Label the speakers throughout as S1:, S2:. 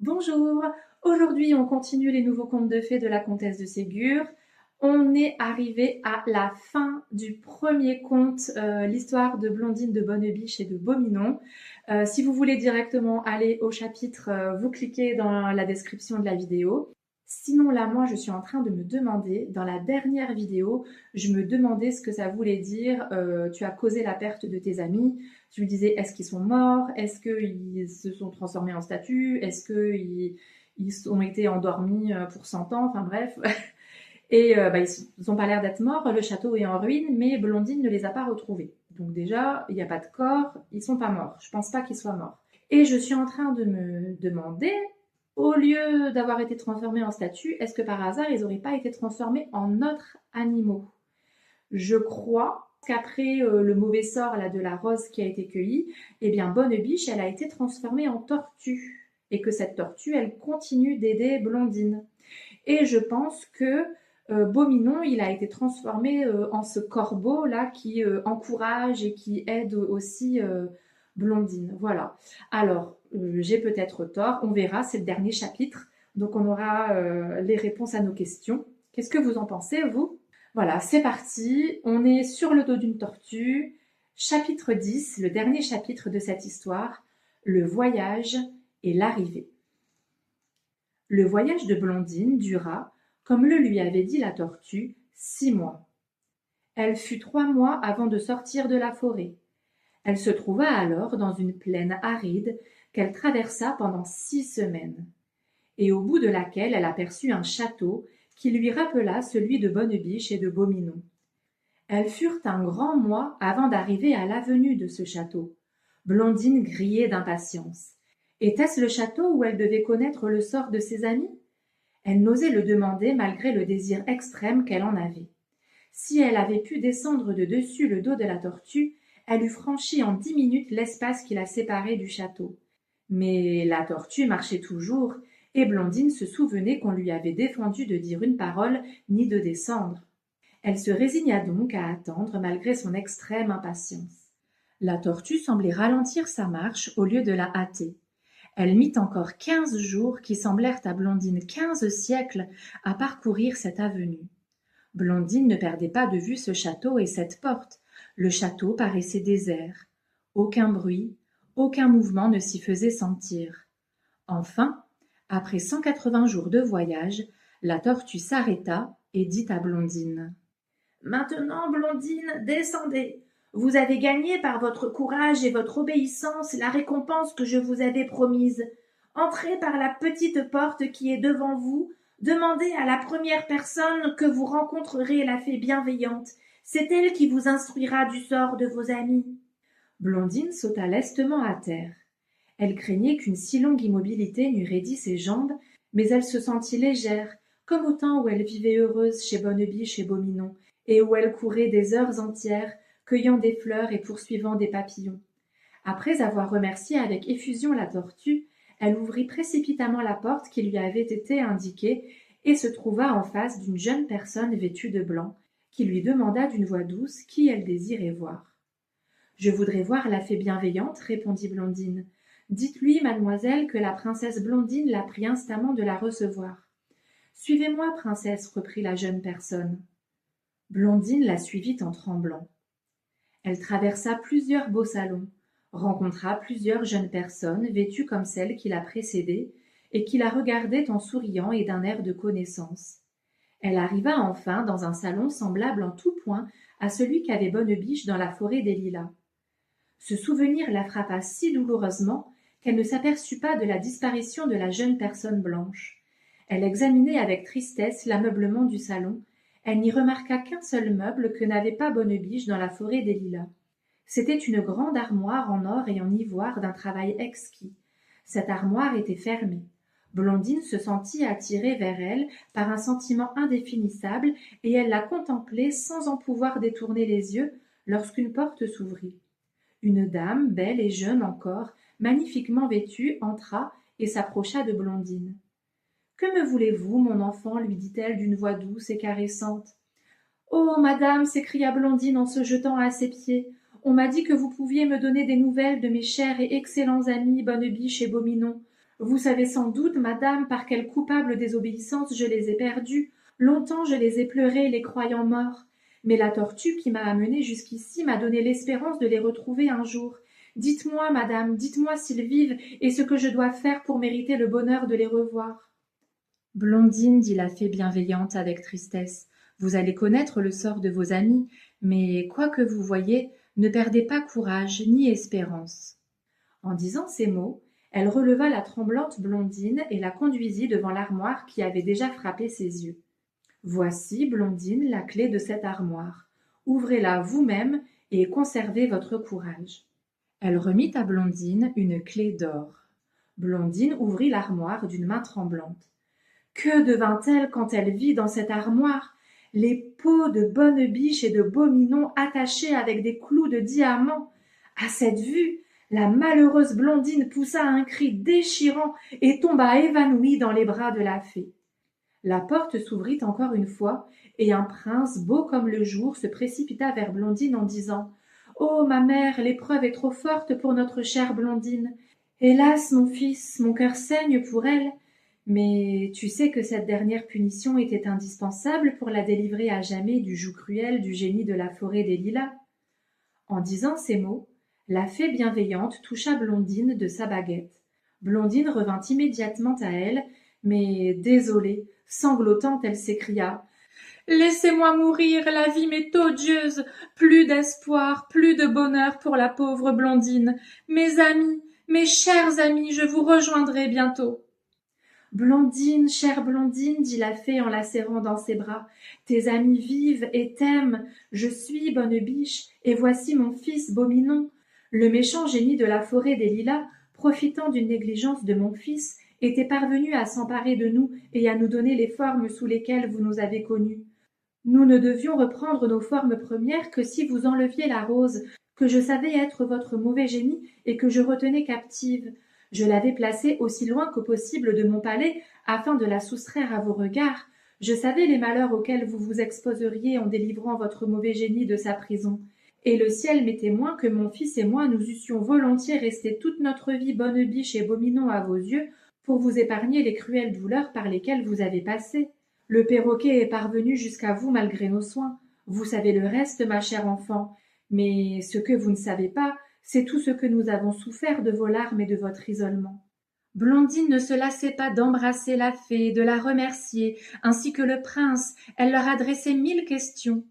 S1: Bonjour, aujourd'hui on continue les nouveaux contes de fées de la comtesse de Ségur. On est arrivé à la fin du premier conte, l'histoire de Blondine de Bonnebiche et de Beauminon. Si vous voulez directement aller au chapitre, vous cliquez dans la description de la vidéo. Sinon là, moi je suis en train de me demander, dans la dernière vidéo, je me demandais ce que ça voulait dire, tu as causé la perte de tes amis. Tu me disais, est-ce qu'ils sont morts? Est-ce qu'ils se sont transformés en statues? Est-ce qu'ils ont été endormis pour 100 ans? Enfin bref. Et ils n'ont pas l'air d'être morts. Le château est en ruine, mais Blondine ne les a pas retrouvés. Donc déjà, il n'y a pas de corps. Ils sont pas morts. Je pense pas qu'ils soient morts. Et je suis en train de me demander, au lieu d'avoir été transformés en statues, est-ce que par hasard, ils n'auraient pas été transformés en autres animaux? Je crois qu'après le mauvais sort là, de la rose qui a été cueillie, eh bien Bonnebiche, elle a été transformée en tortue. Et que cette tortue, elle continue d'aider Blondine. Et je pense que Beauminon, il a été transformé en ce corbeau là qui encourage et qui aide aussi Blondine. Voilà. Alors, j'ai peut-être tort, on verra, c'est le dernier chapitre. Donc on aura les réponses à nos questions. Qu'est-ce que vous en pensez, vous? Voilà, c'est parti. On est sur le dos d'une tortue. Chapitre 10, le dernier chapitre de cette histoire, le voyage et l'arrivée. Le voyage de Blondine dura, comme le lui avait dit la tortue, 6 mois. Elle fut 3 mois avant de sortir de la forêt. Elle se trouva alors dans une plaine aride qu'elle traversa pendant 6 semaines, et au bout de laquelle elle aperçut un château qui lui rappela celui de Bonnebiche et de Beauminon. Elles furent un grand mois avant d'arriver à l'avenue de ce château. Blondine grillait d'impatience. Était-ce le château où elle devait connaître le sort de ses amis? Elle n'osait le demander malgré le désir extrême qu'elle en avait. Si elle avait pu descendre de dessus le dos de la tortue, elle eût franchi en 10 minutes l'espace qui la séparait du château. Mais la tortue marchait toujours, et Blondine se souvenait qu'on lui avait défendu de dire une parole ni de descendre. Elle se résigna donc à attendre malgré son extrême impatience. La tortue semblait ralentir sa marche au lieu de la hâter. Elle mit encore 15 jours qui semblèrent à Blondine 15 siècles à parcourir cette avenue. Blondine ne perdait pas de vue ce château et cette porte. Le château paraissait désert. Aucun bruit, aucun mouvement ne s'y faisait sentir. Enfin, après 180 jours de voyage, la tortue s'arrêta et dit à Blondine: Maintenant, Blondine, descendez. Vous avez gagné par votre courage et votre obéissance la récompense que je vous avais promise. Entrez par la petite porte qui est devant vous. Demandez à la première personne que vous rencontrerez la fée bienveillante. C'est elle qui vous instruira du sort de vos amis. Blondine sauta lestement à terre. Elle craignait qu'une si longue immobilité n'eût raidi ses jambes, mais elle se sentit légère, comme au temps où elle vivait heureuse chez Bonnebiche et Beauminon, et où elle courait des heures entières, cueillant des fleurs et poursuivant des papillons. Après avoir remercié avec effusion la tortue, elle ouvrit précipitamment la porte qui lui avait été indiquée et se trouva en face d'une jeune personne vêtue de blanc, qui lui demanda d'une voix douce qui elle désirait voir. « Je voudrais voir la fée bienveillante, répondit Blondine. Dites-lui, mademoiselle, que la princesse Blondine l'a pris instamment de la recevoir. Suivez-moi, princesse, reprit la jeune personne. Blondine la suivit en tremblant. Elle traversa plusieurs beaux salons, rencontra plusieurs jeunes personnes vêtues comme celles qui la précédaient et qui la regardaient en souriant et d'un air de connaissance. Elle arriva enfin dans un salon semblable en tout point à celui qu'avait Bonnebiche dans la forêt des Lilas. Ce souvenir la frappa si douloureusement qu'elle ne s'aperçut pas de la disparition de la jeune personne blanche. Elle examinait avec tristesse l'ameublement du salon. Elle n'y remarqua qu'un seul meuble que n'avait pas Bonnebiche dans la forêt des Lilas. C'était une grande armoire en or et en ivoire d'un travail exquis. Cette armoire était fermée. Blondine se sentit attirée vers elle par un sentiment indéfinissable et elle la contemplait sans en pouvoir détourner les yeux lorsqu'une porte s'ouvrit. Une dame, belle et jeune encore, magnifiquement vêtue, entra et s'approcha de Blondine. « Que me voulez-vous, mon enfant ?» lui dit-elle d'une voix douce et caressante. « Oh, madame !» s'écria Blondine en se jetant à ses pieds. « On m'a dit que vous pouviez me donner des nouvelles de mes chers et excellents amis Bonnebiche et Beauminon. Vous savez sans doute, madame, par quelle coupable désobéissance je les ai perdus. Longtemps je les ai pleurés, les croyant morts. Mais la tortue qui m'a amenée jusqu'ici m'a donné l'espérance de les retrouver un jour. Dites-moi, madame, dites-moi s'ils vivent et ce que je dois faire pour mériter le bonheur de les revoir. Blondine, dit la fée bienveillante avec tristesse, vous allez connaître le sort de vos amis, mais quoi que vous voyiez, ne perdez pas courage ni espérance. En disant ces mots, elle releva la tremblante Blondine et la conduisit devant l'armoire qui avait déjà frappé ses yeux. Voici, Blondine, la clé de cette armoire. Ouvrez-la vous-même et conservez votre courage. Elle remit à Blondine une clé d'or. Blondine ouvrit l'armoire d'une main tremblante. Que devint-elle quand elle vit dans cette armoire les peaux de Bonne Biche et de Beau Minon attachées avec des clous de diamants? À cette vue, la malheureuse Blondine poussa un cri déchirant et tomba évanouie dans les bras de la fée. La porte s'ouvrit encore une fois, et un prince beau comme le jour se précipita vers Blondine en disant « Oh, ma mère, l'épreuve est trop forte pour notre chère Blondine. Hélas, mon fils, mon cœur saigne pour elle. Mais tu sais que cette dernière punition était indispensable pour la délivrer à jamais du joug cruel du génie de la forêt des lilas. » En disant ces mots, la fée bienveillante toucha Blondine de sa baguette. Blondine revint immédiatement à elle, mais désolée, sanglotante, elle s'écria « Laissez-moi mourir, la vie m'est odieuse, plus d'espoir, plus de bonheur pour la pauvre Blondine. Mes amis, mes chers amis, je vous rejoindrai bientôt. » Blondine, chère Blondine, dit la fée en la serrant dans ses bras, tes amis vivent et t'aiment. Je suis Bonne Biche, et voici mon fils Beau Minon. Le méchant génie de la forêt des lilas, profitant d'une négligence de mon fils, était parvenu à s'emparer de nous et à nous donner les formes sous lesquelles vous nous avez connus. Nous ne devions reprendre nos formes premières que si vous enleviez la rose, que je savais être votre mauvais génie et que je retenais captive. Je l'avais placée aussi loin que possible de mon palais afin de la soustraire à vos regards. Je savais les malheurs auxquels vous vous exposeriez en délivrant votre mauvais génie de sa prison. Et le ciel m'est témoin que mon fils et moi nous eussions volontiers resté toute notre vie Bonne Biche et Beau Minon à vos yeux pour vous épargner les cruelles douleurs par lesquelles vous avez passé. Le perroquet est parvenu jusqu'à vous malgré nos soins. Vous savez le reste, ma chère enfant. Mais ce que vous ne savez pas, c'est tout ce que nous avons souffert de vos larmes et de votre isolement. Blondine ne se lassait pas d'embrasser la fée, de la remercier, ainsi que le prince. Elle leur adressait 1000 questions.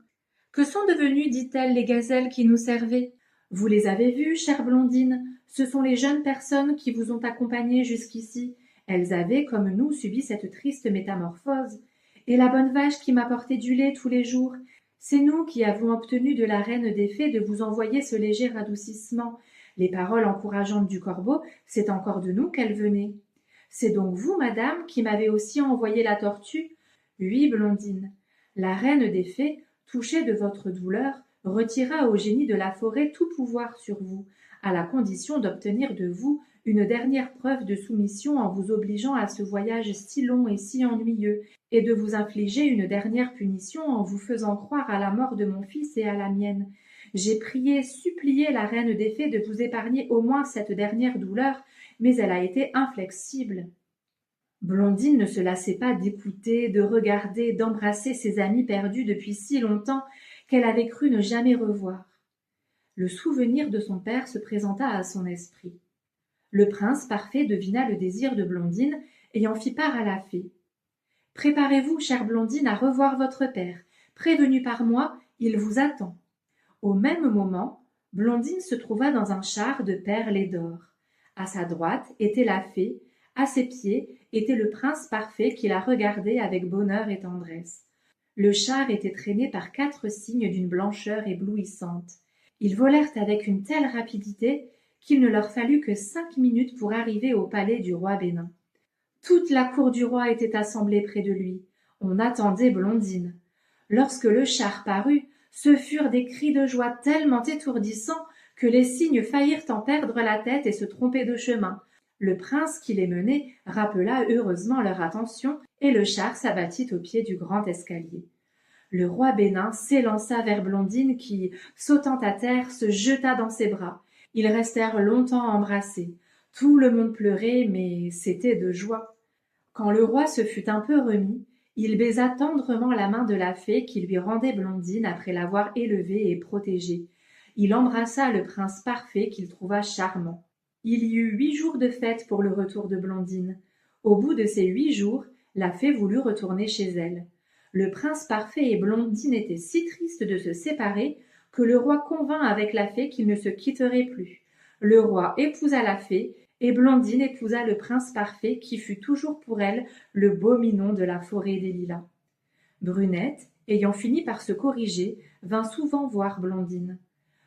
S1: Que sont devenues, dit-elle, les gazelles qui nous servaient? Vous les avez vues, chère Blondine? Ce sont les jeunes personnes qui vous ont accompagnée jusqu'ici. Elles avaient, comme nous, subi cette triste métamorphose. Et la bonne vache qui m'apportait du lait tous les jours, c'est nous qui avons obtenu de la reine des fées de vous envoyer ce léger radoucissement. Les paroles encourageantes du corbeau, c'est encore de nous qu'elles venaient. C'est donc vous, madame, qui m'avez aussi envoyé la tortue? Oui, Blondine. La reine des fées, touchée de votre douleur, retira au génie de la forêt tout pouvoir sur vous, à la condition d'obtenir de vous une dernière preuve de soumission en vous obligeant à ce voyage si long et si ennuyeux, et de vous infliger une dernière punition en vous faisant croire à la mort de mon fils et à la mienne. J'ai prié, supplié la reine des fées de vous épargner au moins cette dernière douleur, mais elle a été inflexible. Blondine ne se lassait pas d'écouter, de regarder, d'embrasser ses amis perdus depuis si longtemps qu'elle avait cru ne jamais revoir. Le souvenir de son père se présenta à son esprit. Le prince parfait devina le désir de Blondine et en fit part à la fée. « Préparez-vous, chère Blondine, à revoir votre père. Prévenu par moi, il vous attend. » Au même moment, Blondine se trouva dans un char de perles et d'or. À sa droite était la fée, à ses pieds était le prince parfait qui la regardait avec bonheur et tendresse. Le char était traîné par 4 cygnes d'une blancheur éblouissante. Ils volèrent avec une telle rapidité qu'il ne leur fallut que 5 minutes pour arriver au palais du roi Bénin. Toute la cour du roi était assemblée près de lui. On attendait Blondine. Lorsque le char parut, ce furent des cris de joie tellement étourdissants que les cygnes faillirent en perdre la tête et se tromper de chemin. Le prince qui les menait rappela heureusement leur attention et le char s'abattit au pied du grand escalier. Le roi Bénin s'élança vers Blondine qui, sautant à terre, se jeta dans ses bras. Ils restèrent longtemps embrassés. Tout le monde pleurait, mais c'était de joie. Quand le roi se fut un peu remis, il baisa tendrement la main de la fée qui lui rendait Blondine après l'avoir élevée et protégée. Il embrassa le prince parfait qu'il trouva charmant. Il y eut 8 jours de fête pour le retour de Blondine. Au bout de ces 8 jours, la fée voulut retourner chez elle. Le prince parfait et Blondine étaient si tristes de se séparer que le roi convint avec la fée qu'ils ne se quitteraient plus. Le roi épousa la fée, et Blondine épousa le prince parfait qui fut toujours pour elle le beau minon de la forêt des lilas. Brunette, ayant fini par se corriger, vint souvent voir Blondine.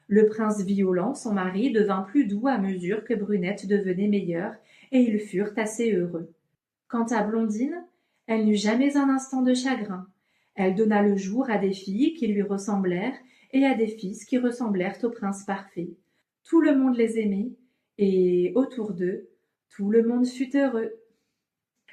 S1: Le prince Violent, son mari, devint plus doux à mesure que Brunette devenait meilleure, et ils furent assez heureux. Quant à Blondine, elle n'eut jamais un instant de chagrin. Elle donna le jour à des filles qui lui ressemblèrent et à des fils qui ressemblèrent au prince parfait. Tout le monde les aimait, et autour d'eux, tout le monde fut heureux.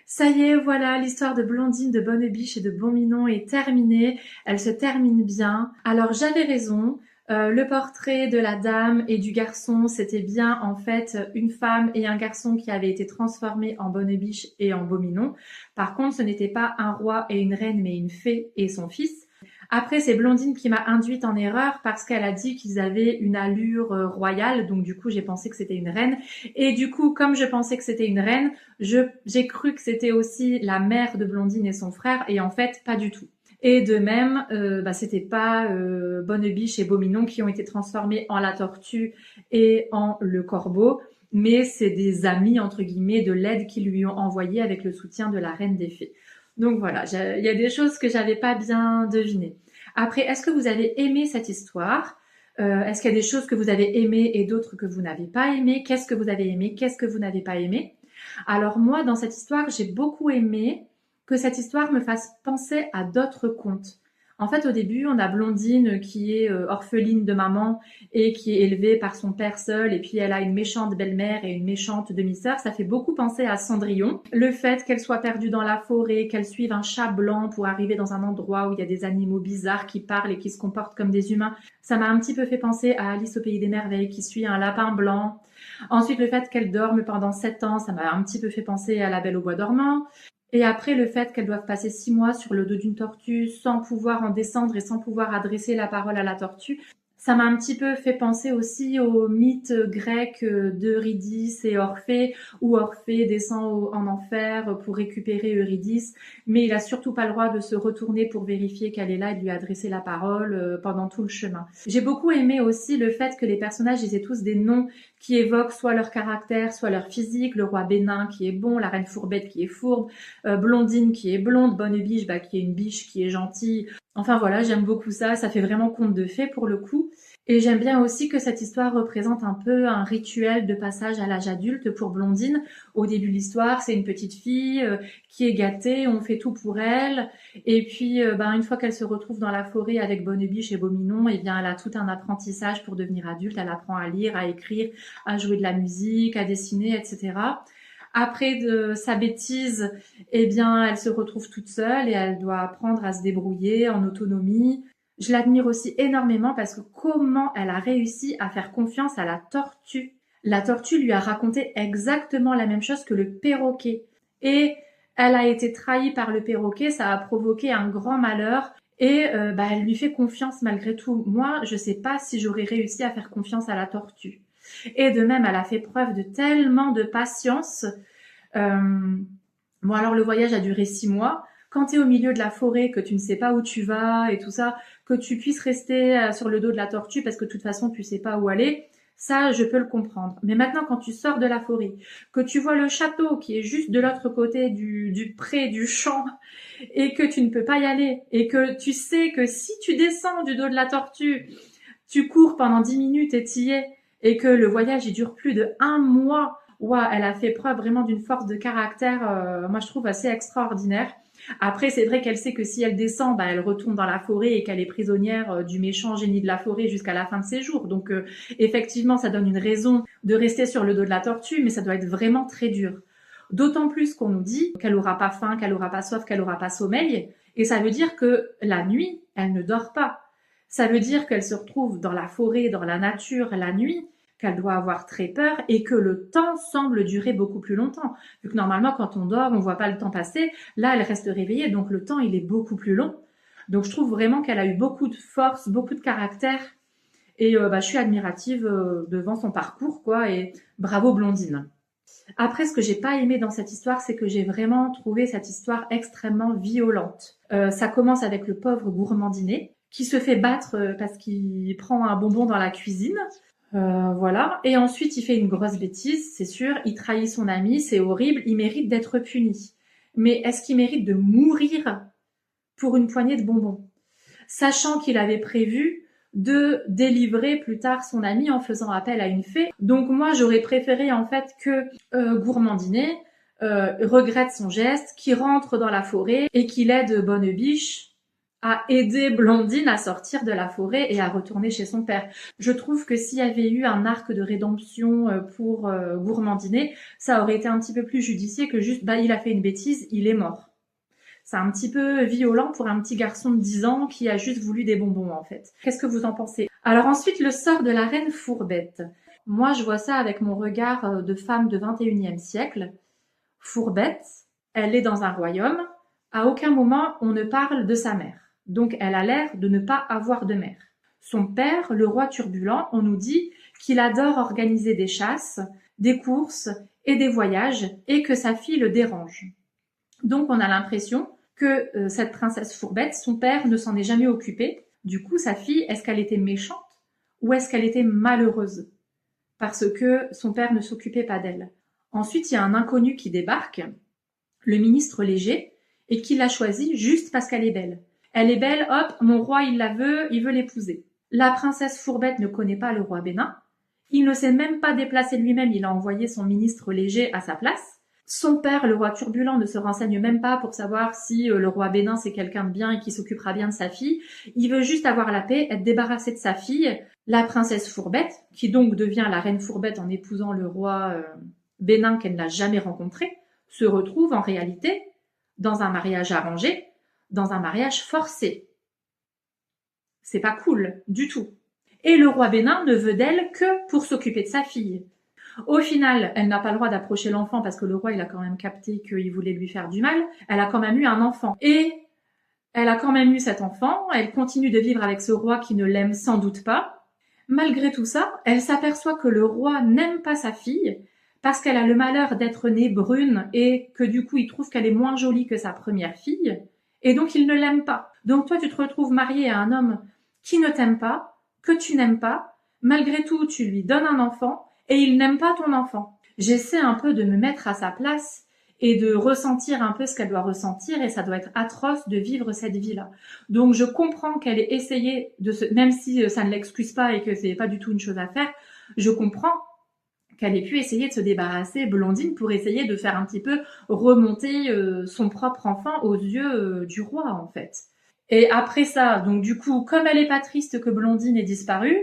S1: Ça y est, voilà, l'histoire de Blondine, de Bonnebiche et de Bonminon est terminée. Elle se termine bien. Alors j'avais raison. Le portrait de la dame et du garçon, c'était bien en fait une femme et un garçon qui avaient été transformés en Bonnebiche et en Beauminon. Par contre, ce n'était pas un roi et une reine, mais une fée et son fils. Après, c'est Blondine qui m'a induite en erreur parce qu'elle a dit qu'ils avaient une allure royale, donc du coup j'ai pensé que c'était une reine. Et du coup, comme je pensais que c'était une reine, j'ai cru que c'était aussi la mère de Blondine et son frère, et en fait, pas du tout. Et de même, c'était pas Bonnebiche et Beauminon qui ont été transformés en la tortue et en le corbeau, mais c'est des amis entre guillemets de l'aide qu'ils lui ont envoyé avec le soutien de la reine des fées. Donc voilà, il y a des choses que j'avais pas bien devinées. Après, est-ce que vous avez aimé cette histoire? Est-ce qu'il y a des choses que vous avez aimées et d'autres que vous n'avez pas aimées? Qu'est-ce que vous avez aimé? Qu'est-ce que vous n'avez pas aimé? Alors moi, dans cette histoire, j'ai beaucoup aimé que cette histoire me fasse penser à d'autres contes. En fait, au début, on a Blondine qui est orpheline de maman et qui est élevée par son père seul, et puis elle a une méchante belle-mère et une méchante demi-sœur. Ça fait beaucoup penser à Cendrillon. Le fait qu'elle soit perdue dans la forêt, qu'elle suive un chat blanc pour arriver dans un endroit où il y a des animaux bizarres qui parlent et qui se comportent comme des humains, ça m'a un petit peu fait penser à Alice au pays des merveilles qui suit un lapin blanc. Ensuite, le fait qu'elle dorme pendant 7 ans, ça m'a un petit peu fait penser à La Belle au bois dormant. Et après, le fait qu'elles doivent passer 6 mois sur le dos d'une tortue sans pouvoir en descendre et sans pouvoir adresser la parole à la tortue, ça m'a un petit peu fait penser aussi au mythe grec d'Eurydice et Orphée, où Orphée descend en enfer pour récupérer Eurydice, mais il a surtout pas le droit de se retourner pour vérifier qu'elle est là et de lui adresser la parole pendant tout le chemin. J'ai beaucoup aimé aussi le fait que les personnages ils aient tous des noms qui évoquent soit leur caractère, soit leur physique. Le roi Bénin qui est bon, la reine Fourbette qui est fourbe, Blondine qui est blonde, Bonnebiche qui est une biche qui est gentille. Enfin voilà, j'aime beaucoup ça, ça fait vraiment conte de fées pour le coup. Et j'aime bien aussi que cette histoire représente un peu un rituel de passage à l'âge adulte pour Blondine. Au début de l'histoire, c'est une petite fille qui est gâtée, on fait tout pour elle. Et puis, une fois qu'elle se retrouve dans la forêt avec Bonnebiche et Beauminon, eh bien, elle a tout un apprentissage pour devenir adulte. Elle apprend à lire, à écrire, à jouer de la musique, à dessiner, etc. Après de sa bêtise, eh bien, elle se retrouve toute seule et elle doit apprendre à se débrouiller en autonomie. Je l'admire aussi énormément parce que comment elle a réussi à faire confiance à la tortue. La tortue lui a raconté exactement la même chose que le perroquet. Et elle a été trahie par le perroquet, ça a provoqué un grand malheur. Et elle lui fait confiance malgré tout. Moi, je sais pas si j'aurais réussi à faire confiance à la tortue. Et de même, elle a fait preuve de tellement de patience. Bon, alors le voyage a duré 6 mois. Quand tu es au milieu de la forêt, que tu ne sais pas où tu vas et tout ça, que tu puisses rester sur le dos de la tortue parce que de toute façon tu sais pas où aller, ça je peux le comprendre. Mais maintenant quand tu sors de la forêt, que tu vois le château qui est juste de l'autre côté du pré, du champ, et que tu ne peux pas y aller, et que tu sais que si tu descends du dos de la tortue, tu cours pendant 10 minutes et t'y es, et que le voyage il dure plus de 1 mois, ouah, elle a fait preuve vraiment d'une force de caractère, moi je trouve assez extraordinaire. Après, c'est vrai qu'elle sait que si elle descend, elle retourne dans la forêt et qu'elle est prisonnière du méchant génie de la forêt jusqu'à la fin de ses jours. Donc, effectivement, ça donne une raison de rester sur le dos de la tortue, mais ça doit être vraiment très dur. D'autant plus qu'on nous dit qu'elle aura pas faim, qu'elle aura pas soif, qu'elle aura pas sommeil. Et ça veut dire que la nuit, elle ne dort pas. Ça veut dire qu'elle se retrouve dans la forêt, dans la nature, la nuit, qu'elle doit avoir très peur et que le temps semble durer beaucoup plus longtemps. Vu que normalement, quand on dort, on voit pas le temps passer. Là, elle reste réveillée, donc le temps, il est beaucoup plus long. Donc, je trouve vraiment qu'elle a eu beaucoup de force, beaucoup de caractère. Et je suis admirative devant son parcours, quoi. Et bravo, Blondine. Après, ce que j'ai pas aimé dans cette histoire, c'est que j'ai vraiment trouvé cette histoire extrêmement violente. Ça commence avec le pauvre Gourmandinet qui se fait battre parce qu'il prend un bonbon dans la cuisine. Voilà. Et ensuite, il fait une grosse bêtise, c'est sûr. Il trahit son ami, c'est horrible. Il mérite d'être puni. Mais est-ce qu'il mérite de mourir pour une poignée de bonbons? Sachant qu'il avait prévu de délivrer plus tard son ami en faisant appel à une fée. Donc moi, j'aurais préféré en fait que Gourmandinet regrette son geste, qu'il rentre dans la forêt et qu'il aide Bonnebiche à aider Blondine à sortir de la forêt et à retourner chez son père. Je trouve que s'il y avait eu un arc de rédemption pour Gourmandinet, ça aurait été un petit peu plus judicieux que juste il a fait une bêtise, il est mort. C'est un petit peu violent pour un petit garçon de 10 ans qui a juste voulu des bonbons, en fait. Qu'est-ce que vous en pensez? Alors ensuite, le sort de la reine Fourbette. Moi, je vois ça avec mon regard de femme de 21e siècle. Fourbette, elle est dans un royaume. À aucun moment, on ne parle de sa mère. Donc, elle a l'air de ne pas avoir de mère. Son père, le roi turbulent, on nous dit qu'il adore organiser des chasses, des courses et des voyages et que sa fille le dérange. Donc, on a l'impression que cette princesse Fourbette, son père ne s'en est jamais occupé. Du coup, sa fille, est-ce qu'elle était méchante ou est-ce qu'elle était malheureuse parce que son père ne s'occupait pas d'elle? Ensuite, il y a un inconnu qui débarque, le ministre Léger, et qui l'a choisie juste parce qu'elle est belle. Elle est belle, hop, mon roi, il la veut, il veut l'épouser. La princesse Fourbette ne connaît pas le roi Bénin. Il ne s'est même pas déplacé lui-même, il a envoyé son ministre Léger à sa place. Son père, le roi turbulent, ne se renseigne même pas pour savoir si le roi Bénin c'est quelqu'un de bien et qui s'occupera bien de sa fille. Il veut juste avoir la paix, être débarrassé de sa fille, la princesse Fourbette, qui donc devient la reine Fourbette en épousant le roi Bénin qu'elle n'a jamais rencontré, se retrouve en réalité dans un mariage arrangé, dans un mariage forcé. C'est pas cool du tout. Et le roi Bénin ne veut d'elle que pour s'occuper de sa fille. Au final, elle n'a pas le droit d'approcher l'enfant parce que le roi, il a quand même capté qu'il voulait lui faire du mal. Elle a quand même eu un enfant. Et elle a quand même eu cet enfant. Elle continue de vivre avec ce roi qui ne l'aime sans doute pas. Malgré tout ça, elle s'aperçoit que le roi n'aime pas sa fille parce qu'elle a le malheur d'être née brune et que du coup, il trouve qu'elle est moins jolie que sa première fille. Et donc, il ne l'aime pas. Donc, toi, tu te retrouves mariée à un homme qui ne t'aime pas, que tu n'aimes pas. Malgré tout, tu lui donnes un enfant et il n'aime pas ton enfant. J'essaie un peu de me mettre à sa place et de ressentir un peu ce qu'elle doit ressentir et ça doit être atroce de vivre cette vie-là. Donc je comprends qu'elle ait essayé même si ça ne l'excuse pas et que c'est pas du tout une chose à faire, je comprends qu'elle ait pu essayer de se débarrasser Blondine pour essayer de faire un petit peu remonter son propre enfant aux yeux du roi en fait. Et après ça, donc du coup, comme elle est pas triste que Blondine ait disparu,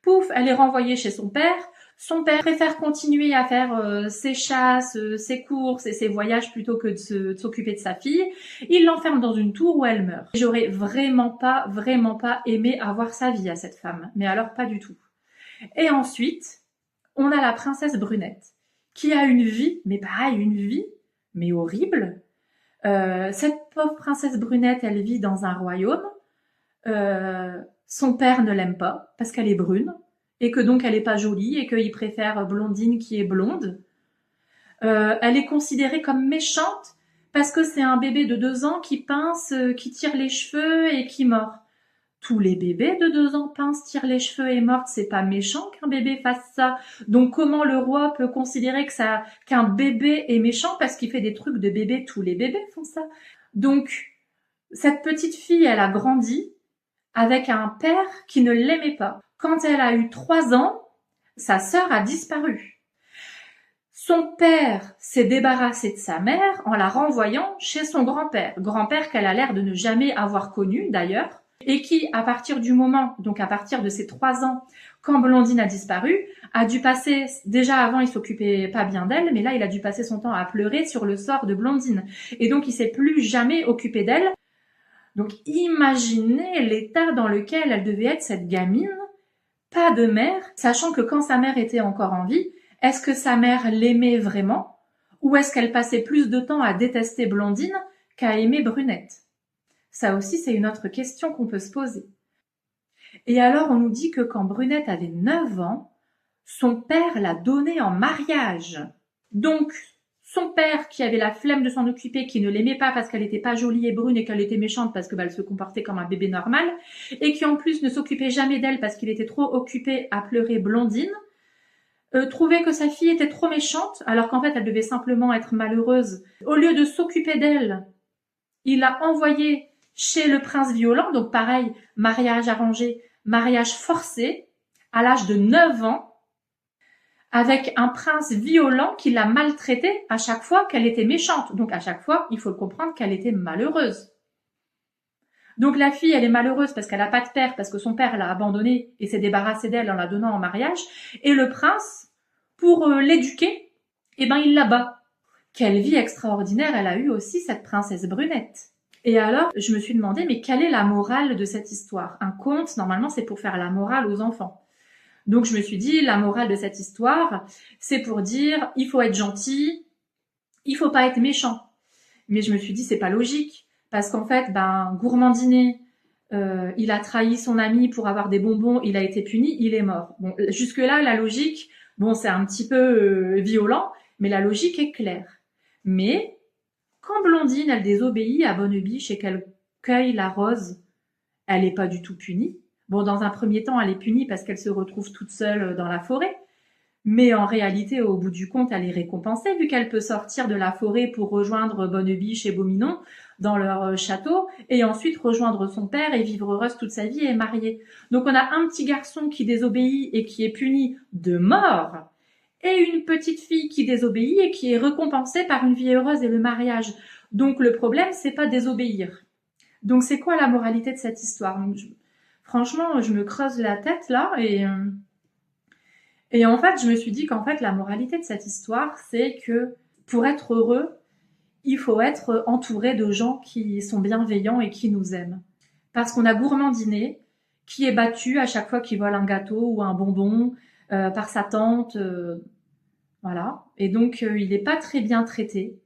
S1: pouf, elle est renvoyée chez son père. Son père préfère continuer à faire ses chasses, ses courses et ses voyages plutôt que de s'occuper de sa fille. Il l'enferme dans une tour où elle meurt. J'aurais vraiment pas aimé avoir sa vie à cette femme. Mais alors pas du tout. Et ensuite, on a la princesse Brunette, qui a une vie, mais pareil, une vie, mais horrible. Cette pauvre princesse Brunette, elle vit dans un royaume. Son père ne l'aime pas parce qu'elle est brune. Et que donc elle est pas jolie et qu'il préfère Blondine qui est blonde. Elle est considérée comme méchante parce que c'est un bébé de 2 ans qui pince, qui tire les cheveux et qui mord. Tous les bébés de 2 ans pincent, tirent les cheveux et mordent, c'est pas méchant qu'un bébé fasse ça. Donc comment le roi peut considérer qu'un bébé est méchant parce qu'il fait des trucs de bébé? Tous les bébés font ça. Donc cette petite fille, elle a grandi avec un père qui ne l'aimait pas. Quand elle a eu 3 ans, sa sœur a disparu. Son père s'est débarrassé de sa mère en la renvoyant chez son grand-père. Grand-père qu'elle a l'air de ne jamais avoir connu d'ailleurs. Et qui, à partir du moment, donc à partir de ses 3 ans, quand Blondine a disparu, a dû passer, déjà avant il s'occupait pas bien d'elle, mais là il a dû passer son temps à pleurer sur le sort de Blondine. Et donc il s'est plus jamais occupé d'elle. Donc imaginez l'état dans lequel elle devait être cette gamine, pas de mère, sachant que quand sa mère était encore en vie, est-ce que sa mère l'aimait vraiment ou est-ce qu'elle passait plus de temps à détester Blondine qu'à aimer Brunette? Ça aussi, c'est une autre question qu'on peut se poser. Et alors, on nous dit que quand Brunette avait 9 ans, son père l'a donnée en mariage. Donc, son père, qui avait la flemme de s'en occuper, qui ne l'aimait pas parce qu'elle était pas jolie et brune et qu'elle était méchante parce que elle se comportait comme un bébé normal, et qui en plus ne s'occupait jamais d'elle parce qu'il était trop occupé à pleurer Blondine, trouvait que sa fille était trop méchante, alors qu'en fait elle devait simplement être malheureuse. Au lieu de s'occuper d'elle, il l'a envoyée chez le prince violent, donc pareil, mariage arrangé, mariage forcé, à l'âge de 9 ans, avec un prince violent qui l'a maltraitée à chaque fois qu'elle était méchante. Donc à chaque fois, il faut le comprendre qu'elle était malheureuse. Donc la fille, elle est malheureuse parce qu'elle n'a pas de père, parce que son père l'a abandonnée et s'est débarrassé d'elle en la donnant en mariage. Et le prince, pour l'éduquer, eh ben il la bat. Quelle vie extraordinaire elle a eue aussi, cette princesse brunette. Et alors, je me suis demandé, mais quelle est la morale de cette histoire? Un conte, normalement, c'est pour faire la morale aux enfants. Donc je me suis dit, la morale de cette histoire, c'est pour dire, il faut être gentil, il faut pas être méchant. Mais je me suis dit, c'est pas logique, parce qu'en fait, gourmandinet, il a trahi son ami pour avoir des bonbons, il a été puni, il est mort. Bon, jusque-là, la logique, bon, c'est un petit peu violent, mais la logique est claire. Mais quand Blondine, elle désobéit à Bonnebiche et qu'elle cueille la rose, elle n'est pas du tout punie. Bon, dans un premier temps, elle est punie parce qu'elle se retrouve toute seule dans la forêt. Mais en réalité, au bout du compte, elle est récompensée vu qu'elle peut sortir de la forêt pour rejoindre Bonnebiche et Beauminon dans leur château et ensuite rejoindre son père et vivre heureuse toute sa vie et mariée. Donc on a un petit garçon qui désobéit et qui est puni de mort et une petite fille qui désobéit et qui est récompensée par une vie heureuse et le mariage. Donc le problème, c'est pas désobéir. Donc c'est quoi la moralité de cette histoire? Donc, franchement, je me creuse la tête là et en fait, je me suis dit qu'en fait, la moralité de cette histoire, c'est que pour être heureux, il faut être entouré de gens qui sont bienveillants et qui nous aiment. Parce qu'on a Gourmandinet, qui est battu à chaque fois qu'il vole un gâteau ou un bonbon par sa tante. Voilà. Et donc, il n'est pas très bien traité.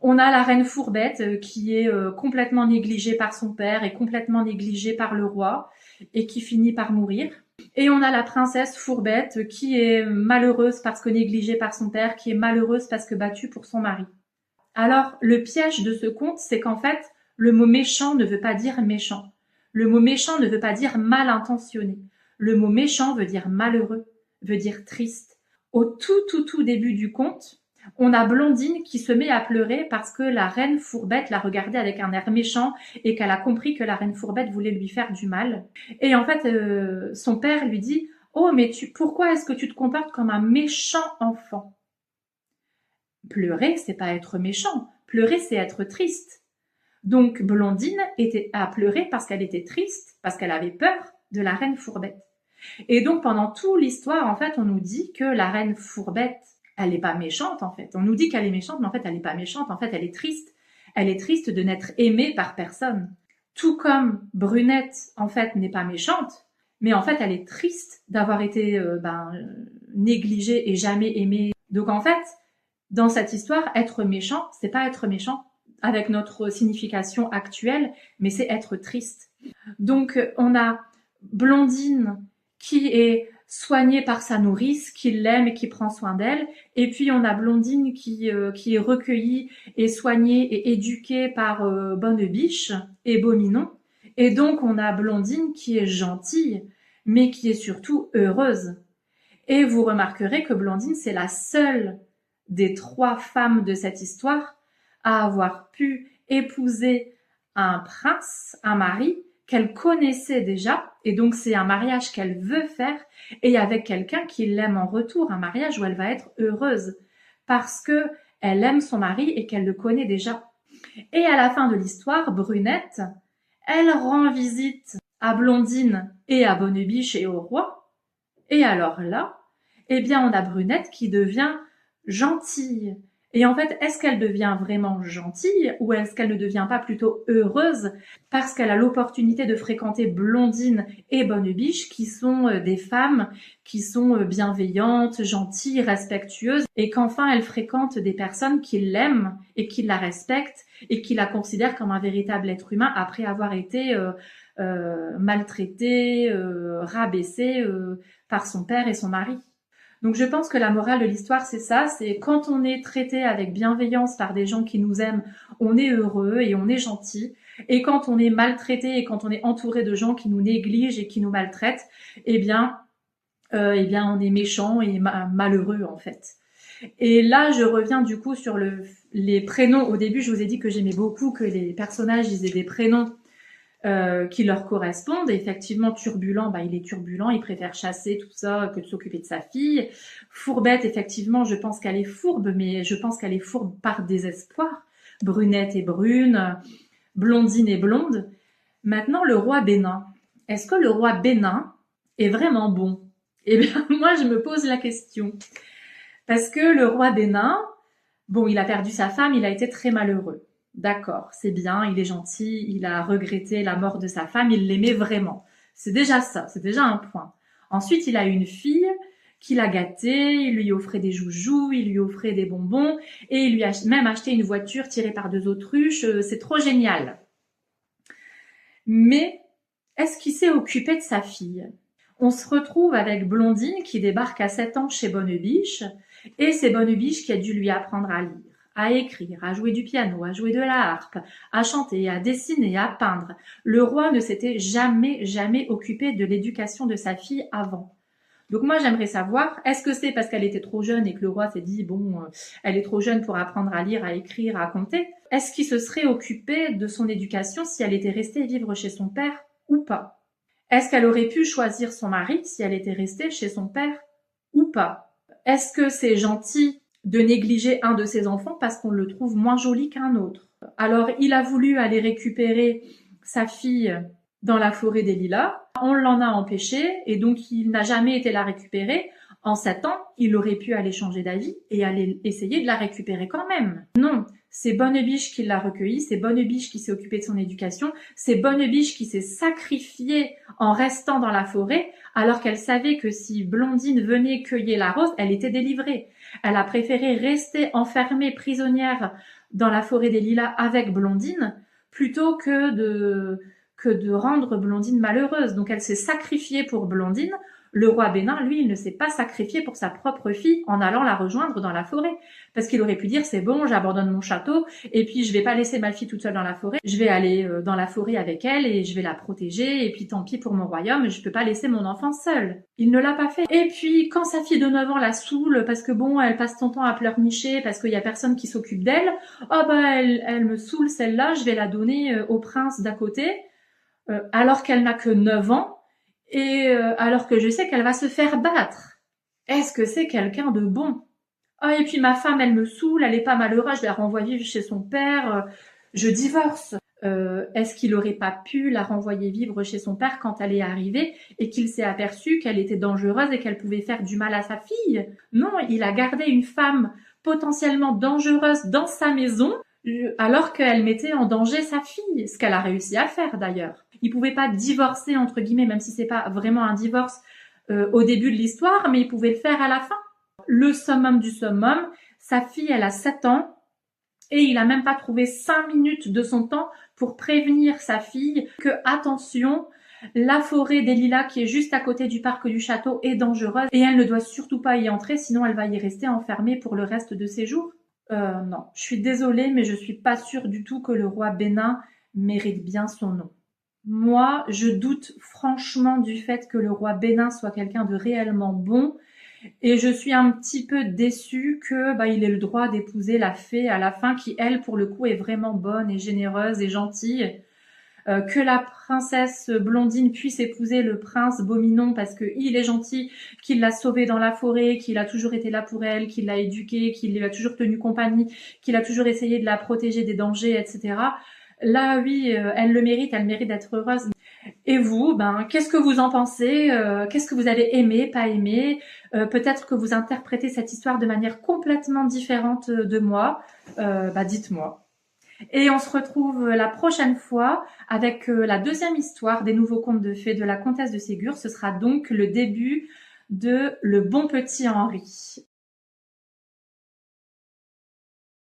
S1: On a la reine Fourbette qui est complètement négligée par son père et complètement négligée par le roi et qui finit par mourir. Et on a la princesse Fourbette qui est malheureuse parce que négligée par son père, qui est malheureuse parce que battue pour son mari. Alors, le piège de ce conte, c'est qu'en fait, le mot méchant ne veut pas dire méchant. Le mot méchant ne veut pas dire mal intentionné. Le mot méchant veut dire malheureux, veut dire triste. Au tout début du conte, on a Blondine qui se met à pleurer parce que la reine Fourbette l'a regardée avec un air méchant et qu'elle a compris que la reine Fourbette voulait lui faire du mal. Et en fait, son père lui dit « Oh, mais pourquoi est-ce que tu te comportes comme un méchant enfant ?» Pleurer, c'est pas être méchant. Pleurer, c'est être triste. Donc, Blondine a pleuré parce qu'elle était triste, parce qu'elle avait peur de la reine Fourbette. Et donc, pendant toute l'histoire, en fait, on nous dit que la reine Fourbette, elle n'est pas méchante, en fait. On nous dit qu'elle est méchante, mais en fait, elle n'est pas méchante. En fait, elle est triste. Elle est triste de n'être aimée par personne. Tout comme Brunette, en fait, n'est pas méchante, mais en fait, elle est triste d'avoir été négligée et jamais aimée. Donc, en fait, dans cette histoire, être méchant, c'est pas être méchant avec notre signification actuelle, mais c'est être triste. Donc, on a Blondine qui est soignée par sa nourrice, qui l'aime et qui prend soin d'elle. Et puis, on a Blondine qui est recueillie et soignée et éduquée par Bonnebiche et Beauminon. Et donc, on a Blondine qui est gentille, mais qui est surtout heureuse. Et vous remarquerez que Blondine, c'est la seule des 3 femmes de cette histoire à avoir pu épouser un prince, un mari, qu'elle connaissait déjà, et donc c'est un mariage qu'elle veut faire, et avec quelqu'un qui l'aime en retour, un mariage où elle va être heureuse, parce que elle aime son mari et qu'elle le connaît déjà. Et à la fin de l'histoire, Brunette, elle rend visite à Blondine et à Bonnebiche et au roi, et alors là, eh bien on a Brunette qui devient gentille Et en fait, est-ce qu'elle devient vraiment gentille ou est-ce qu'elle ne devient pas plutôt heureuse parce qu'elle a l'opportunité de fréquenter Blondine et Bonnebiche qui sont des femmes qui sont bienveillantes, gentilles, respectueuses et qu'enfin elle fréquente des personnes qui l'aiment et qui la respectent et qui la considèrent comme un véritable être humain après avoir été maltraitée, rabaissée par son père et son mari. Donc je pense que la morale de l'histoire, c'est ça, c'est quand on est traité avec bienveillance par des gens qui nous aiment, on est heureux et on est gentil. Et quand on est maltraité et quand on est entouré de gens qui nous négligent et qui nous maltraitent, eh bien on est méchant et malheureux en fait. Et là, je reviens du coup sur les prénoms. Au début, je vous ai dit que j'aimais beaucoup que les personnages aient des prénoms qui leur correspondent. Et effectivement, Turbulent, il est turbulent, il préfère chasser tout ça que de s'occuper de sa fille. Fourbette, effectivement, je pense qu'elle est fourbe, mais je pense qu'elle est fourbe par désespoir. Brunette est brune, Blondine est blonde. Maintenant, le roi Bénin. Est-ce que le roi Bénin est vraiment bon? Eh bien, moi, je me pose la question. Parce que le roi Bénin, bon, il a perdu sa femme, il a été très malheureux. D'accord, c'est bien, il est gentil, il a regretté la mort de sa femme, il l'aimait vraiment. C'est déjà ça, c'est déjà un point. Ensuite, il a une fille qui l'a gâté, il lui offrait des joujoux, il lui offrait des bonbons, et il lui a même acheté une voiture tirée par 2 autruches, c'est trop génial. Mais, est-ce qu'il s'est occupé de sa fille? On se retrouve avec Blondine qui débarque à 7 ans chez Bonnebiche, et c'est Bonnebiche qui a dû lui apprendre à lire, à écrire, à jouer du piano, à jouer de la harpe, à chanter, à dessiner, à peindre. Le roi ne s'était jamais occupé de l'éducation de sa fille avant. Donc moi, j'aimerais savoir, est-ce que c'est parce qu'elle était trop jeune et que le roi s'est dit, bon, elle est trop jeune pour apprendre à lire, à écrire, à compter? Est-ce qu'il se serait occupé de son éducation si elle était restée vivre chez son père ou pas? Est-ce qu'elle aurait pu choisir son mari si elle était restée chez son père ou pas? Est-ce que c'est gentil de négliger un de ses enfants parce qu'on le trouve moins joli qu'un autre? Alors, il a voulu aller récupérer sa fille dans la forêt des Lilas. On l'en a empêché et donc il n'a jamais été la récupérer. En 7 ans, il aurait pu aller changer d'avis et aller essayer de la récupérer quand même. Non, c'est Bonnebiche qui l'a recueillie, c'est Bonnebiche qui s'est occupée de son éducation, c'est Bonnebiche qui s'est sacrifiée en restant dans la forêt alors qu'elle savait que si Blondine venait cueillir la rose, elle était délivrée. Elle a préféré rester enfermée, prisonnière dans la forêt des Lilas avec Blondine plutôt que de rendre Blondine malheureuse. Donc elle s'est sacrifiée pour Blondine. Le roi Bénin, lui, il ne s'est pas sacrifié pour sa propre fille en allant la rejoindre dans la forêt. Parce qu'il aurait pu dire, c'est bon, j'abandonne mon château, et puis je vais pas laisser ma fille toute seule dans la forêt, je vais aller dans la forêt avec elle, et je vais la protéger, et puis tant pis pour mon royaume, je peux pas laisser mon enfant seul. Il ne l'a pas fait. Et puis, quand sa fille de 9 ans la saoule, parce que bon, elle passe son temps à pleurnicher, parce qu'il y a personne qui s'occupe d'elle, elle me saoule celle-là, je vais la donner au prince d'à côté, alors qu'elle n'a que 9 ans, et alors que je sais qu'elle va se faire battre. Est-ce que c'est quelqu'un de bon? Ah, et puis ma femme, elle me saoule, elle est pas malheureuse, je la renvoie vivre chez son père, je divorce. Est-ce qu'il aurait pas pu la renvoyer vivre chez son père quand elle est arrivée et qu'il s'est aperçu qu'elle était dangereuse et qu'elle pouvait faire du mal à sa fille? Non, il a gardé une femme potentiellement dangereuse dans sa maison alors qu'elle mettait en danger sa fille, ce qu'elle a réussi à faire d'ailleurs. Il pouvait pas divorcer entre guillemets, même si c'est pas vraiment un divorce au début de l'histoire, mais il pouvait le faire à la fin. Le summum du summum, sa fille elle a 7 ans et il a même pas trouvé 5 minutes de son temps pour prévenir sa fille que attention, la forêt des Lilas qui est juste à côté du parc du château est dangereuse et elle ne doit surtout pas y entrer sinon elle va y rester enfermée pour le reste de ses jours. Non, je suis désolée, mais je suis pas sûre du tout que le roi Bénin mérite bien son nom. Moi, je doute franchement du fait que le roi Bénin soit quelqu'un de réellement bon, et je suis un petit peu déçue que il ait le droit d'épouser la fée à la fin, qui elle, pour le coup, est vraiment bonne et généreuse et gentille. Que la princesse Blondine puisse épouser le prince Beauminois parce que il est gentil, qu'il l'a sauvée dans la forêt, qu'il a toujours été là pour elle, qu'il l'a éduquée, qu'il lui a toujours tenu compagnie, qu'il a toujours essayé de la protéger des dangers, etc. Là, oui, elle le mérite, elle mérite d'être heureuse. Et vous, qu'est-ce que vous en pensez? Qu'est-ce que vous avez aimé, pas aimé? Peut-être que vous interprétez cette histoire de manière complètement différente de moi. Dites-moi. Et on se retrouve la prochaine fois avec la deuxième histoire des nouveaux contes de fées de la comtesse de Ségur. Ce sera donc le début de Le Bon Petit Henri.